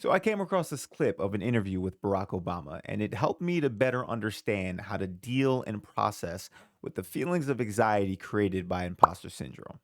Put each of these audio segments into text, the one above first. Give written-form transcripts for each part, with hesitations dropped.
So I came across this clip of an interview with Barack Obama, and it helped me to better understand how to deal and process with the feelings of anxiety created by imposter syndrome.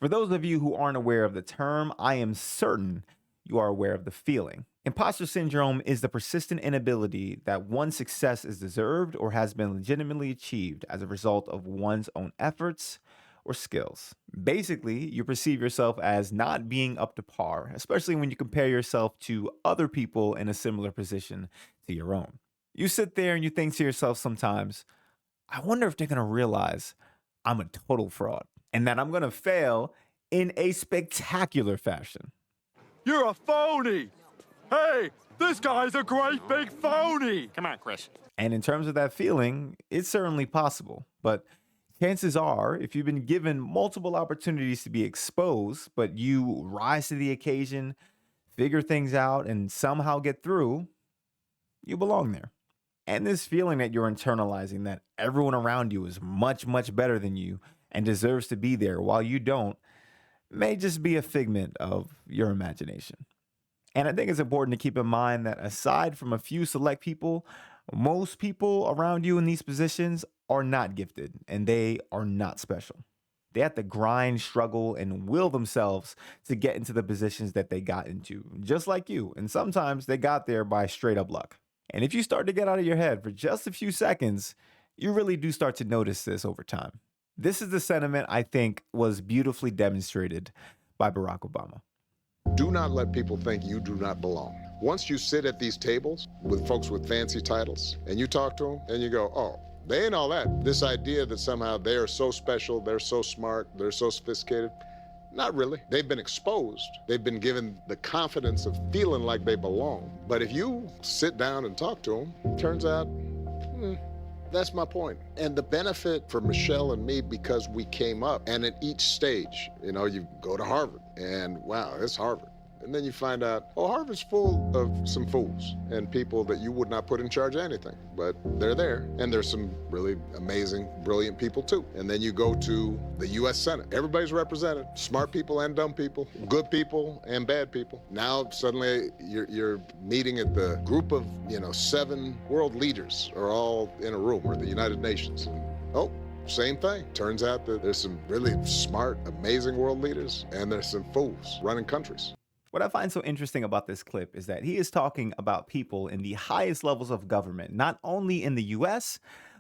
For those of you who aren't aware of the term, I am certain you are aware of the feeling. Imposter syndrome is the persistent inability that one's success is deserved or has been legitimately achieved as a result of one's own efforts or skills. Basically, you perceive yourself as not being up to par, especially when you compare yourself to other people in a similar position to your own. You sit there and you think to yourself sometimes, I wonder if they're going to realize I'm a total fraud and that I'm going to fail in a spectacular fashion. You're a phony! Hey, this guy's a great big phony! Come on, Chris. And in terms of that feeling, it's certainly possible. But chances are, if you've been given multiple opportunities to be exposed, but you rise to the occasion, figure things out, and somehow get through, you belong there. And this feeling that you're internalizing that everyone around you is much, much better than you and deserves to be there while you don't may just be a figment of your imagination. And I think it's important to keep in mind that aside from a few select people, most people around you in these positions are not gifted and they are not special. They have to grind, struggle, and will themselves to get into the positions that they got into, just like you. And sometimes they got there by straight up luck. And if you start to get out of your head for just a few seconds, you really do start to notice this over time. This is the sentiment I think was beautifully demonstrated by Barack Obama. Do not let people think you do not belong. Once you sit at these tables with folks with fancy titles and you talk to them and you go, oh, they ain't all that. This idea that somehow they are so special, they're so smart, they're so sophisticated. Not really. They've been exposed. They've been given the confidence of feeling like they belong. But if you sit down and talk to them, turns out, that's my point. And the benefit for Michelle and me, because we came up, and at each stage, you go to Harvard, and wow, it's Harvard. And then you find out, oh, Harvard's full of some fools and people that you would not put in charge of anything, but they're there. And there's some really amazing, brilliant people too. And then you go to the US Senate. Everybody's represented, smart people and dumb people, good people and bad people. Now suddenly you're meeting at the group of, 7 world leaders are all in a room, or the United Nations. Oh, same thing. Turns out that there's some really smart, amazing world leaders, and there's some fools running countries. What I find so interesting about this clip is that he is talking about people in the highest levels of government, not only in the US,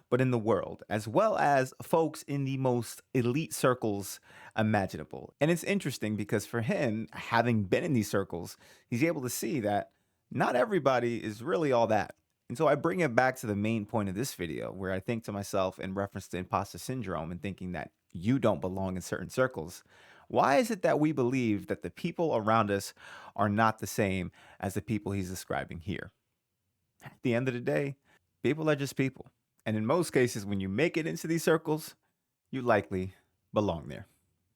but in the world, as well as folks in the most elite circles imaginable. And it's interesting because for him, having been in these circles, he's able to see that not everybody is really all that. And so I bring it back to the main point of this video, where I think to myself in reference to imposter syndrome and thinking that you don't belong in certain circles. Why is it that we believe that the people around us are not the same as the people he's describing here? At the end of the day, people are just people. And in most cases, when you make it into these circles, you likely belong there.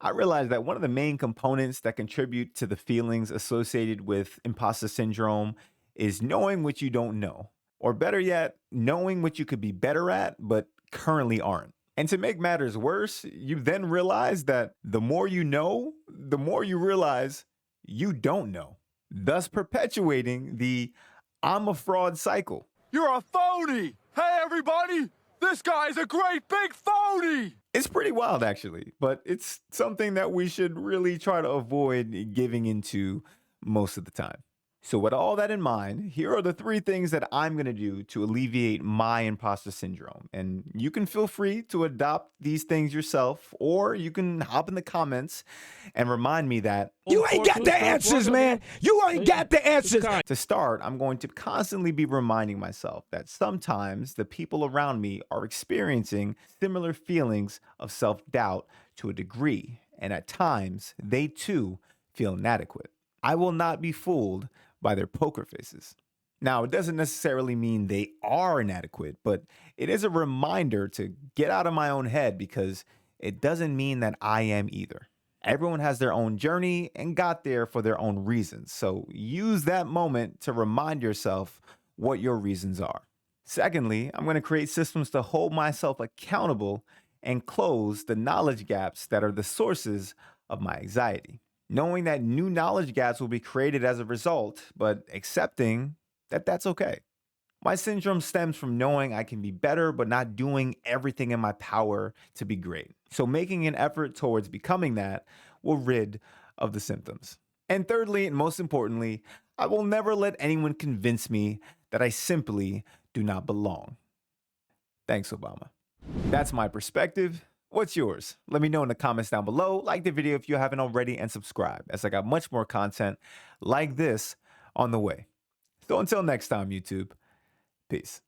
I realize that one of the main components that contribute to the feelings associated with imposter syndrome is knowing what you don't know. Or better yet, knowing what you could be better at, but currently aren't. And to make matters worse, you then realize that the more you know, the more you realize you don't know, thus perpetuating the I'm a fraud cycle. You're a phony! Hey, everybody! This guy's a great big phony! It's pretty wild, actually, but it's something that we should really try to avoid giving into most of the time. So with all that in mind, here are the 3 things that I'm going to do to alleviate my imposter syndrome. And you can feel free to adopt these things yourself, or you can hop in the comments and remind me that you ain't got the answers, man. You ain't got the answers. To start, I'm going to constantly be reminding myself that sometimes the people around me are experiencing similar feelings of self-doubt to a degree. And at times, they too feel inadequate. I will not be fooled by their poker faces. Now, it doesn't necessarily mean they are inadequate, but it is a reminder to get out of my own head because it doesn't mean that I am either. Everyone has their own journey and got there for their own reasons. So use that moment to remind yourself what your reasons are. Secondly, I'm going to create systems to hold myself accountable and close the knowledge gaps that are the sources of my anxiety. knowing that new knowledge gaps will be created as a result, but accepting that that's okay. My syndrome stems from knowing I can be better, but not doing everything in my power to be great. So, making an effort towards becoming that will rid of the symptoms. And thirdly, and most importantly, I will never let anyone convince me that I simply do not belong. Thanks, Obama. That's my perspective. What's yours? Let me know in the comments down below. Like the video if you haven't already, and subscribe, as I got much more content like this on the way. So until next time, YouTube, peace.